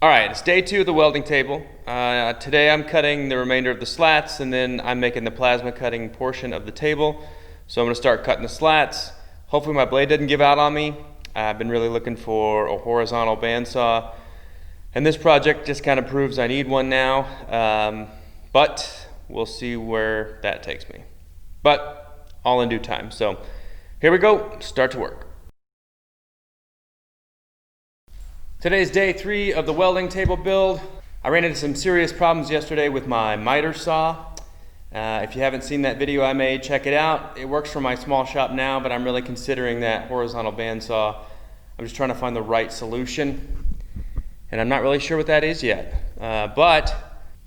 All right, it's day 2 of the welding table. Today I'm cutting the remainder of the slats, and then I'm making the plasma cutting portion of the table. So I'm gonna start cutting the slats. Hopefully my blade doesn't give out on me. I've been really looking for a horizontal bandsaw, and this project just kind of proves I need one now, but we'll see where that takes me. But all in due time. So here we go, start to work. Today's day 3 of the welding table build. I ran into some serious problems yesterday with my miter saw. If you haven't seen that video I made, check it out. It works for my small shop now, but I'm really considering that horizontal bandsaw. I'm just trying to find the right solution, and I'm not really sure what that is yet. But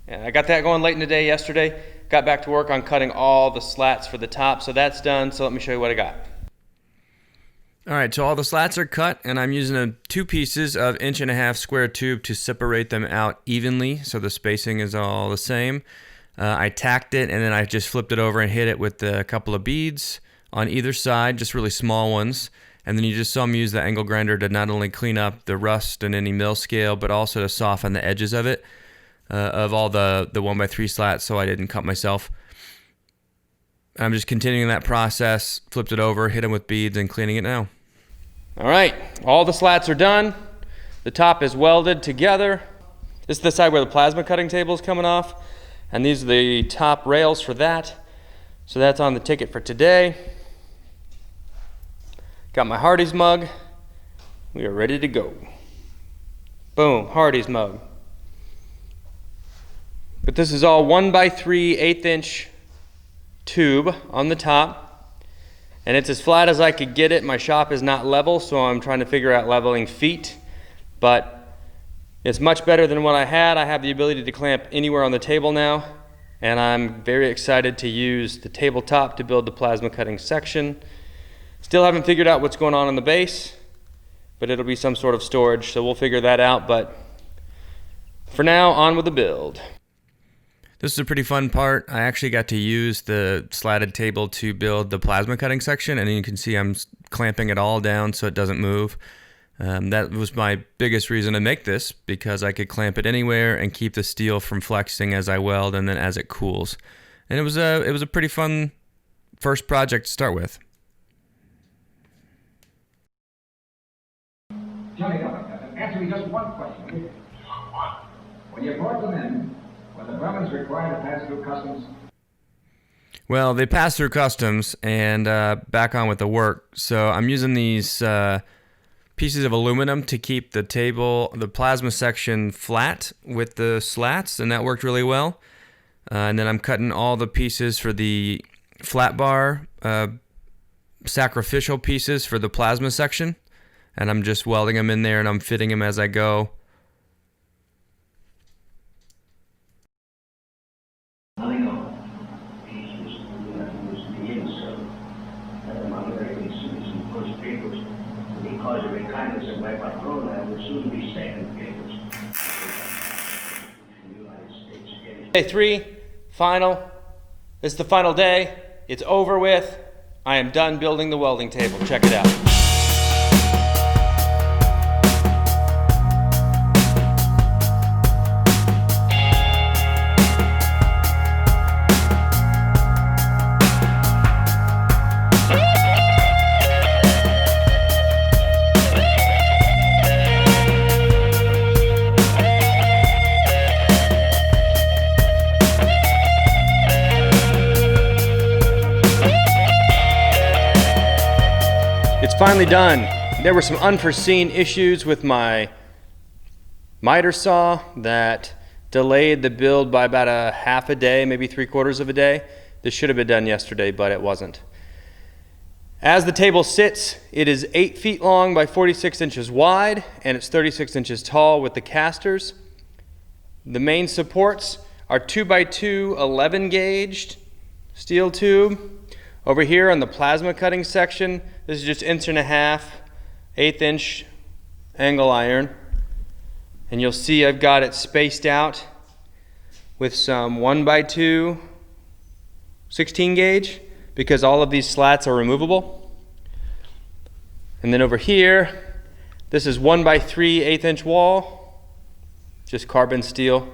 I got that going late in the day yesterday. Got back to work on cutting all the slats for the top, so that's done. So let me show you what I got. All right, so all the slats are cut, and I'm using 2 pieces of 1.5 inch square tube to separate them out evenly, so the spacing is all the same. I tacked it, and then I just flipped it over and hit it with a couple of beads on either side, just really small ones. And then you just saw me use the angle grinder to not only clean up the rust and any mill scale, but also to soften the edges of it, of all the 1x3 slats, so I didn't cut myself. I'm just continuing that process, flipped it over, hit them with beads, and cleaning it now. All right, all the slats are done. The top is welded together. This is the side where the plasma cutting table is coming off, and these are the top rails for that. So that's on the ticket for today. Got my Hardee's mug. We are ready to go. Boom, Hardee's mug. But this is all 1x3 1/8 inch tube on the top. And it's as flat as I could get it. My shop is not level, so I'm trying to figure out leveling feet. But it's much better than what I had. I have the ability to clamp anywhere on the table now. And I'm very excited to use the tabletop to build the plasma cutting section. Still haven't figured out what's going on in the base, but it'll be some sort of storage, so we'll figure that out. But for now, on with the build. This is a pretty fun part. I actually got to use the slatted table to build the plasma cutting section, and you can see I'm clamping it all down so it doesn't move. That was my biggest reason to make this, because I could clamp it anywhere and keep the steel from flexing as I weld and then as it cools. And it was a pretty fun first project to start with. Johnny, answer me just one question. When you brought them in, were the Brahmins required to pass through customs? Well, they passed through customs and back on with the work. So I'm using these pieces of aluminum to keep the plasma section flat with the slats, and that worked really well. And then I'm cutting all the pieces for the flat bar, sacrificial pieces for the plasma section. And I'm just welding them in there, and I'm fitting them as I go. Day 3, final. This is the final day. It's over with. I am done building the welding table. Check it out. It's finally done. There were some unforeseen issues with my miter saw that delayed the build by about a half a day, maybe 3/4 of a day. This should have been done yesterday, but it wasn't. As the table sits, it is 8 feet long by 46 inches wide, and it's 36 inches tall with the casters. The main supports are 2x2 11 gauged steel tube. Over here on the plasma cutting section, this is just 1.5 inch, 1/8 inch angle iron. And you'll see I've got it spaced out with some 1x2 16 gauge, because all of these slats are removable. And then over here, this is 1x3 1/8 inch wall. just carbon steel.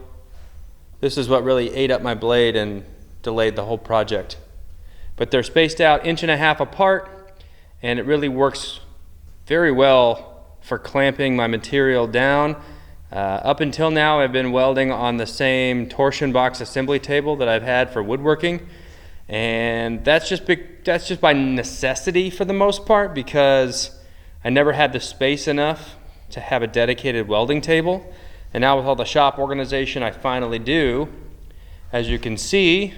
This is what really ate up my blade and delayed the whole project. But they're spaced out 1.5 inches apart, and it really works very well for clamping my material down. Up until now, I've been welding on the same torsion box assembly table that I've had for woodworking, and that's just by necessity for the most part, because I never had the space enough to have a dedicated welding table. And now with all the shop organization, I finally do. As you can see,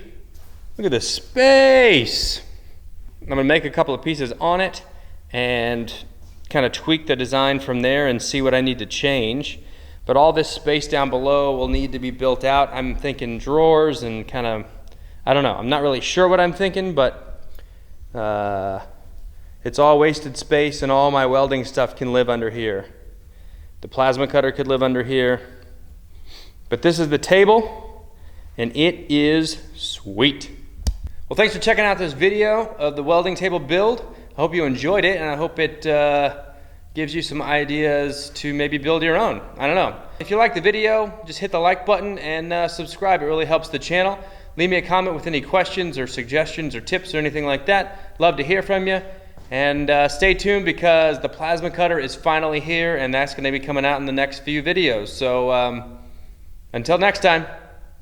look at the space. I'm gonna make a couple of pieces on it and kind of tweak the design from there and see what I need to change. But all this space down below will need to be built out. I'm thinking drawers and kind of, I don't know, I'm not really sure what I'm thinking, but it's all wasted space, and all my welding stuff can live under here. The plasma cutter could live under here. But this is the table, and it is sweet. Well, thanks for checking out this video of the welding table build. I hope you enjoyed it, and I hope it gives you some ideas to maybe build your own. I don't know. If you like the video, just hit the like button and subscribe. It really helps the channel. Leave me a comment with any questions or suggestions or tips or anything like that. Love to hear from you. And stay tuned, because the plasma cutter is finally here, and that's going to be coming out in the next few videos. So until next time.